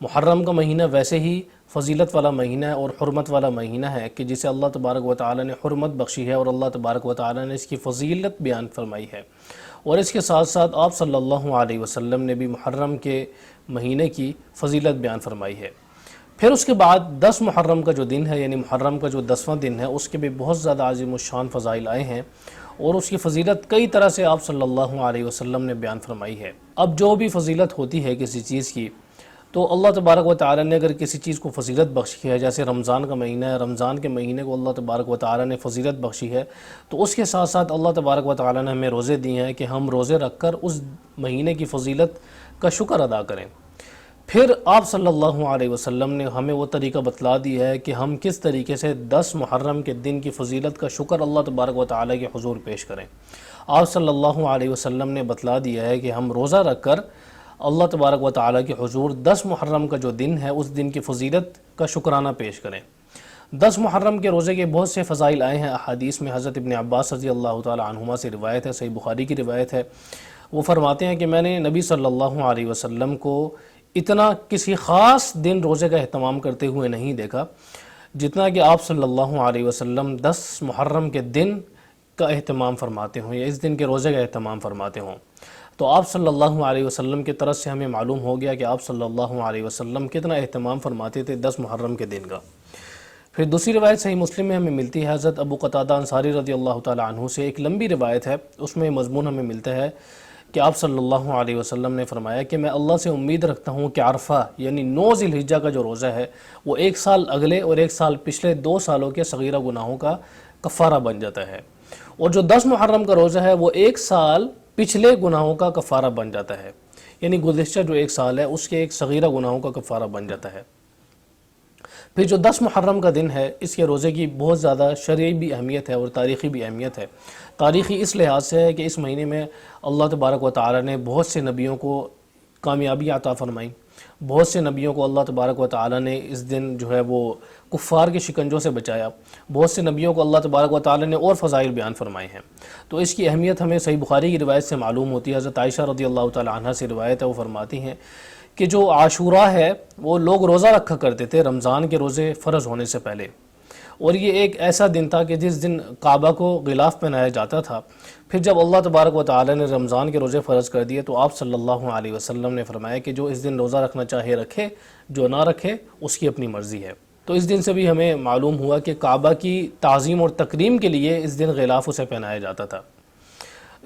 محرم کا مہینہ ویسے ہی فضیلت والا مہینہ ہے اور حرمت والا مہینہ ہے کہ جسے اللہ تبارک و تعالی نے حرمت بخشی ہے اور اللہ تبارک و تعالی نے اس کی فضیلت بیان فرمائی ہے، اور اس کے ساتھ ساتھ آپ صلی اللہ علیہ وسلم نے بھی محرم کے مہینے کی فضیلت بیان فرمائی ہے۔ پھر اس کے بعد 10 محرم کا جو دن ہے، یعنی محرم کا جو 10واں دن ہے، اس کے بھی بہت زیادہ عظیم الشان فضائل آئے ہیں اور اس کی فضیلت کئی طرح سے آپ صلی اللہ علیہ وسلم نے بیان فرمائی ہے۔ اب جو بھی فضیلت ہوتی ہے کسی چیز کی، تو اللہ تبارک و تعالی نے اگر کسی چیز کو فضیلت بخشی ہے، جیسے رمضان کا مہینہ ہے، رمضان کے مہینے کو اللہ تبارک و تعالی نے فضیلت بخشی ہے، تو اس کے ساتھ ساتھ اللہ تبارک و تعالی نے ہمیں روزے دیے ہیں کہ ہم روزے رکھ کر اس مہینے کی فضیلت کا شکر ادا کریں۔ پھر آپ صلی اللہ علیہ وسلم نے ہمیں وہ طریقہ بتلا دیا ہے کہ ہم کس طریقے سے 10 محرم کے دن کی فضیلت کا شکر اللہ تبارک و تعالی کے حضور پیش کریں۔ آپ صلی اللہ علیہ وسلم نے بتلا دیا ہے کہ ہم روزہ رکھ کر اللہ تبارک و تعالی کے حضور 10 محرم کا جو دن ہے اس دن کی فضیلت کا شکرانہ پیش کریں۔ 10 محرم کے روزے کے بہت سے فضائل آئے ہیں احادیث میں۔ حضرت ابن عباس رضی اللہ تعالی عنہما سے روایت ہے، صحیح بخاری کی روایت ہے، وہ فرماتے ہیں کہ میں نے نبی صلی اللہ علیہ وسلم کو اتنا کسی خاص دن روزے کا اہتمام کرتے ہوئے نہیں دیکھا جتنا کہ آپ صلی اللہ علیہ وسلم 10 محرم کے دن کا اہتمام فرماتے ہوں یا اس دن کے روزے کا اہتمام فرماتے ہوں۔ تو آپ صلی اللہ علیہ وسلم کی طرف سے ہمیں معلوم ہو گیا کہ آپ صلی اللہ علیہ وسلم کتنا اہتمام فرماتے تھے 10 محرم کے دن کا۔ پھر دوسری روایت صحیح مسلم میں ہمیں ملتی ہے، حضرت ابو قتادہ انصاری رضی اللہ تعالی عنہ سے ایک لمبی روایت ہے، اس میں مضمون ہمیں ملتا ہے کہ آپ صلی اللہ علیہ وسلم نے فرمایا کہ میں اللہ سے امید رکھتا ہوں کہ عرفہ یعنی 9 ذی الحجہ کا جو روزہ ہے وہ 1 سال اگلے اور 1 سال پچھلے 2 سالوں کے صغیرہ گناہوں کا کفارہ بن جاتا ہے، اور جو 10 محرم کا روزہ ہے وہ 1 سال پچھلے گناہوں کا کفارہ بن جاتا ہے، یعنی گزشتہ جو 1 سال ہے اس کے ایک صغیرہ گناہوں کا کفارہ بن جاتا ہے۔ پھر جو 10 محرم کا دن ہے اس کے روزے کی بہت زیادہ شرعی بھی اہمیت ہے اور تاریخی بھی اہمیت ہے۔ تاریخی اس لحاظ سے ہے کہ اس مہینے میں اللہ تبارک و تعالی نے بہت سے نبیوں کو کامیابی عطا فرمائی، بہت سے نبیوں کو اللہ تبارک و تعالی نے اس دن جو ہے وہ کفار کے شکنجوں سے بچایا، بہت سے نبیوں کو اللہ تبارک و تعالی نے اور فضائل بیان فرمائے ہیں۔ تو اس کی اہمیت ہمیں صحیح بخاری کی روایت سے معلوم ہوتی ہے۔ حضرت عائشہ رضی اللہ تعالی عنہا سے روایت ہے، وہ فرماتی ہیں کہ جو عاشوراء ہے وہ لوگ روزہ رکھا کرتے تھے رمضان کے روزے فرض ہونے سے پہلے، اور یہ ایک ایسا دن تھا کہ جس دن کعبہ کو غلاف پہنایا جاتا تھا۔ پھر جب اللہ تبارک و تعالی نے رمضان کے روزے فرض کر دیے تو آپ صلی اللہ علیہ وسلم نے فرمایا کہ جو اس دن روزہ رکھنا چاہے رکھے، جو نہ رکھے اس کی اپنی مرضی ہے۔ تو اس دن سے بھی ہمیں معلوم ہوا کہ کعبہ کی تعظیم اور تکریم کے لیے اس دن غلاف اسے پہنایا جاتا تھا۔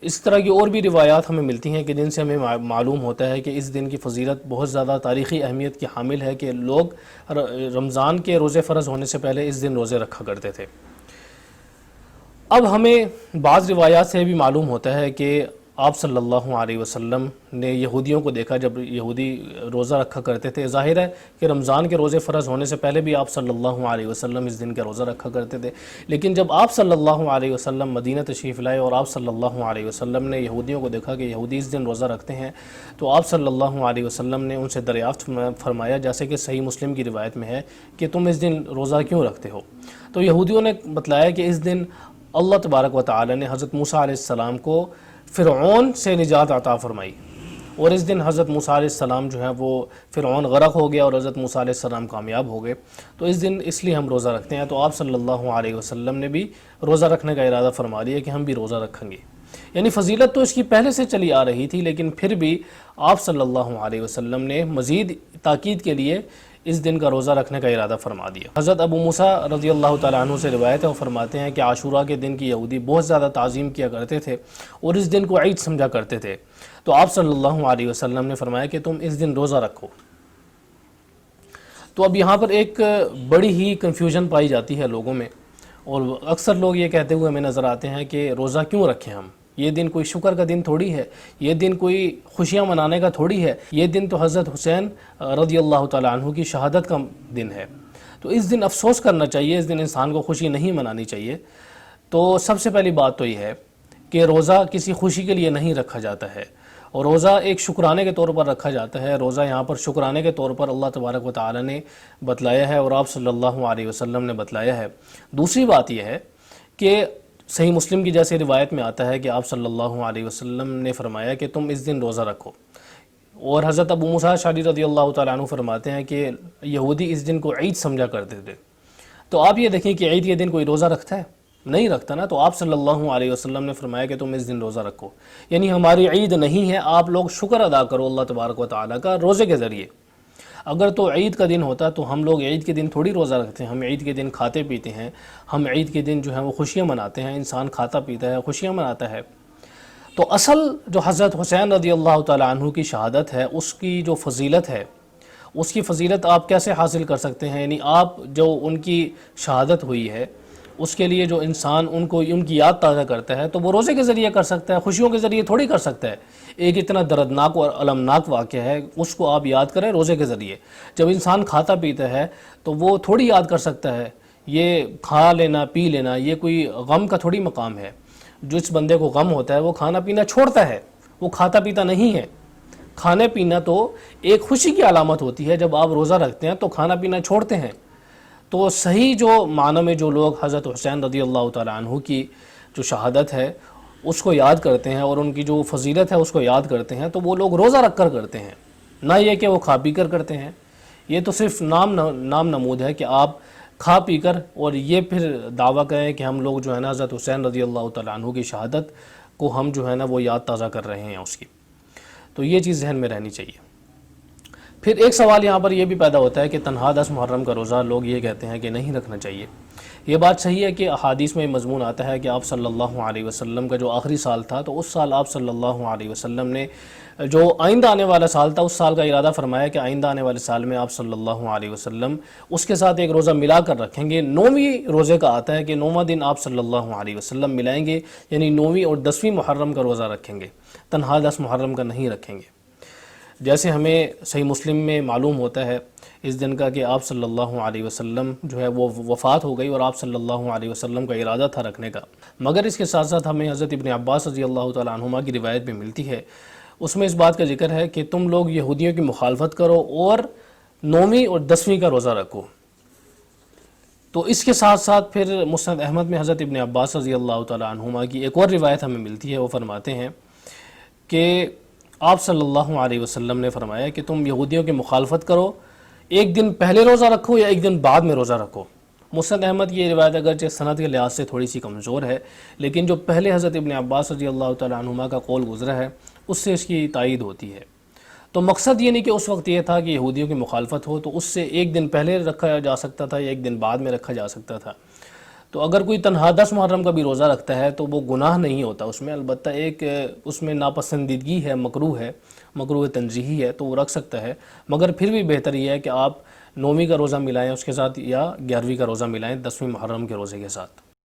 اس طرح کی اور بھی روایات ہمیں ملتی ہیں کہ جن سے ہمیں معلوم ہوتا ہے کہ اس دن کی فضیلت بہت زیادہ تاریخی اہمیت کی حامل ہے کہ لوگ رمضان کے روزے فرض ہونے سے پہلے اس دن روزے رکھا کرتے تھے۔ اب ہمیں بعض روایات سے بھی معلوم ہوتا ہے کہ آپ صلی اللہ علیہ وسلم نے یہودیوں کو دیکھا جب یہودی روزہ رکھا کرتے تھے۔ ظاہر ہے کہ رمضان کے روزے فرض ہونے سے پہلے بھی آپ صلی اللہ علیہ وسلم اس دن کا روزہ رکھا کرتے تھے، لیکن جب آپ صلی اللہ علیہ وسلم مدینہ تشریف لائے اور آپ صلی اللہ علیہ وسلم نے یہودیوں کو دیکھا کہ یہودی اس دن روزہ رکھتے ہیں، تو آپ صلی اللہ علیہ وسلم نے ان سے دریافت فرمایا، جیسے کہ صحیح مسلم کی روایت میں ہے کہ تم اس دن روزہ کیوں رکھتے ہو؟ تو یہودیوں نے بتلایا کہ اس دن اللہ تبارک و تعالی نے حضرت موسیٰ علیہ السلام کو فرعون سے نجات عطا فرمائی، اور اس دن حضرت موسیٰ علیہ السلام جو ہے وہ فرعون غرق ہو گیا اور حضرت موسیٰ علیہ السلام کامیاب ہو گئے، تو اس دن اس لیے ہم روزہ رکھتے ہیں۔ تو آپ صلی اللہ علیہ وسلم نے بھی روزہ رکھنے کا ارادہ فرما لیا کہ ہم بھی روزہ رکھیں گے، یعنی فضیلت تو اس کی پہلے سے چلی آ رہی تھی، لیکن پھر بھی آپ صلی اللہ علیہ وسلم نے مزید تاکید کے لیے اس دن کا روزہ رکھنے کا ارادہ فرما دیا۔ حضرت ابو موسیٰ رضی اللہ تعالیٰ عنہ سے روایت ہے، وہ فرماتے ہیں کہ عاشوراء کے دن کی یہودی بہت زیادہ تعظیم کیا کرتے تھے اور اس دن کو عید سمجھا کرتے تھے، تو آپ صلی اللہ علیہ وسلم نے فرمایا کہ تم اس دن روزہ رکھو۔ تو اب یہاں پر ایک بڑی ہی کنفیوژن پائی جاتی ہے لوگوں میں، اور اکثر لوگ یہ کہتے ہوئے ہمیں نظر آتے ہیں کہ روزہ کیوں رکھیں ہم؟ یہ دن کوئی شکر کا دن تھوڑی ہے، یہ دن کوئی خوشیاں منانے کا تھوڑی ہے، یہ دن تو حضرت حسین رضی اللہ تعالیٰ عنہ کی شہادت کا دن ہے، تو اس دن افسوس کرنا چاہیے، اس دن انسان کو خوشی نہیں منانی چاہیے۔ تو سب سے پہلی بات تو یہ ہے کہ روزہ کسی خوشی کے لیے نہیں رکھا جاتا ہے، اور روزہ ایک شکرانے کے طور پر رکھا جاتا ہے۔ روزہ یہاں پر شکرانے کے طور پر اللہ تبارک و تعالی نے بتلایا ہے اور آپ صلی اللہ علیہ وسلم نے بتلایا ہے۔ دوسری بات یہ ہے کہ صحیح مسلم کی جیسے روایت میں آتا ہے کہ آپ صلی اللہ علیہ وسلم نے فرمایا کہ تم اس دن روزہ رکھو، اور حضرت ابو موسیٰ اشعری رضی اللہ تعالیٰ عنہ فرماتے ہیں کہ یہودی اس دن کو عید سمجھا کرتے تھے۔ تو آپ یہ دیکھیں کہ عید کے دن کوئی روزہ رکھتا ہے؟ نہیں رکھتا نا۔ تو آپ صلی اللہ علیہ وسلم نے فرمایا کہ تم اس دن روزہ رکھو، یعنی ہماری عید نہیں ہے، آپ لوگ شکر ادا کرو اللہ تبارک و تعالیٰ کا روزے کے ذریعے۔ اگر تو عید کا دن ہوتا تو ہم لوگ عید کے دن تھوڑی روزہ رکھتے ہیں، ہم عید کے دن کھاتے پیتے ہیں، ہم عید کے دن جو ہے وہ خوشیاں مناتے ہیں، انسان کھاتا پیتا ہے، خوشیاں مناتا ہے۔ تو اصل جو حضرت حسین رضی اللہ تعالیٰ عنہ کی شہادت ہے، اس کی جو فضیلت ہے، اس کی فضیلت آپ کیسے حاصل کر سکتے ہیں؟ یعنی آپ جو ان کی شہادت ہوئی ہے اس کے لیے جو انسان ان کی یاد تازہ کرتا ہے تو وہ روزے کے ذریعے کر سکتا ہے، خوشیوں کے ذریعے تھوڑی کر سکتا ہے۔ ایک اتنا دردناک اور المناک واقعہ ہے، اس کو آپ یاد کریں روزے کے ذریعے۔ جب انسان کھاتا پیتا ہے تو وہ تھوڑی یاد کر سکتا ہے، یہ کھا لینا پی لینا یہ کوئی غم کا تھوڑی مقام ہے۔ جس بندے کو غم ہوتا ہے وہ کھانا پینا چھوڑتا ہے، وہ کھاتا پیتا نہیں ہے۔ کھانے پینا تو ایک خوشی کی علامت ہوتی ہے، جب آپ روزہ رکھتے ہیں تو کھانا پینا چھوڑتے ہیں۔ تو صحیح جو معنی میں جو لوگ حضرت حسین رضی اللہ تعالیٰ عنہ کی جو شہادت ہے اس کو یاد کرتے ہیں اور ان کی جو فضیلت ہے اس کو یاد کرتے ہیں، تو وہ لوگ روزہ رکھ کر کرتے ہیں، نہ یہ کہ وہ کھا پی کر کرتے ہیں۔ یہ تو صرف نام نمود ہے کہ آپ کھا پی کر اور یہ پھر دعویٰ کریں کہ ہم لوگ جو ہے نا حضرت حسین رضی اللہ تعالیٰ عنہ کی شہادت کو ہم جو ہے نا وہ یاد تازہ کر رہے ہیں اس کی۔ تو یہ چیز ذہن میں رہنی چاہیے۔ پھر ایک سوال یہاں پر یہ بھی پیدا ہوتا ہے کہ تنہا 10 محرم کا روزہ لوگ یہ کہتے ہیں کہ نہیں رکھنا چاہیے۔ یہ بات صحیح ہے کہ احادیث میں مضمون آتا ہے کہ آپ صلی اللہ علیہ وسلم کا جو آخری سال تھا تو اس سال آپ صلی اللہ علیہ وسلم نے جو آئندہ آنے والا سال تھا اس سال کا ارادہ فرمایا کہ آئندہ آنے والے سال میں آپ صلی اللہ علیہ وسلم اس کے ساتھ ایک روزہ ملا کر رکھیں گے۔ 9ویں روزے کا آتا ہے کہ 9واں دن آپ صلی اللہ علیہ وسلم ملائیں گے، یعنی 9ویں اور 10ویں محرم کا روزہ رکھیں گے، تنہا 10 محرم کا نہیں رکھیں گے۔ جیسے ہمیں صحیح مسلم میں معلوم ہوتا ہے اس دن کا کہ آپ صلی اللہ علیہ وسلم جو ہے وہ وفات ہو گئی اور آپ صلی اللہ علیہ وسلم کا ارادہ تھا رکھنے کا، مگر اس کے ساتھ ساتھ ہمیں حضرت ابن عباس رضی اللہ تعالیٰ عنہما کی روایت بھی ملتی ہے، اس میں اس بات کا ذکر ہے کہ تم لوگ یہودیوں کی مخالفت کرو اور 9ویں اور 10ویں کا روزہ رکھو۔ تو اس کے ساتھ ساتھ پھر مسند احمد میں حضرت ابن عباس رضی اللہ تعالیٰ عنہما کی ایک اور روایت ہمیں ملتی ہے، وہ فرماتے ہیں کہ آپ صلی اللہ علیہ وسلم نے فرمایا کہ تم یہودیوں کی مخالفت کرو، ایک دن پہلے روزہ رکھو یا ایک دن بعد میں روزہ رکھو۔ مسند احمد کی یہ روایت اگرچہ سند کے لحاظ سے تھوڑی سی کمزور ہے، لیکن جو پہلے حضرت ابن عباس رضی اللہ تعالیٰ عنہما کا قول گزرا ہے اس سے اس کی تائید ہوتی ہے۔ تو مقصد یہ نہیں کہ اس وقت یہ تھا کہ یہودیوں کی مخالفت ہو تو اس سے ایک دن پہلے رکھا جا سکتا تھا یا ایک دن بعد میں رکھا جا سکتا تھا۔ تو اگر کوئی تنہا 10 محرم کا بھی روزہ رکھتا ہے تو وہ گناہ نہیں ہوتا اس میں، البتہ ایک اس میں ناپسندیدگی ہے، مکروہ تنزیہی ہے، تو وہ رکھ سکتا ہے، مگر پھر بھی بہتر یہ ہے کہ آپ 9ویں کا روزہ ملائیں اس کے ساتھ یا 11ویں کا روزہ ملائیں 10ویں محرم کے روزے کے ساتھ۔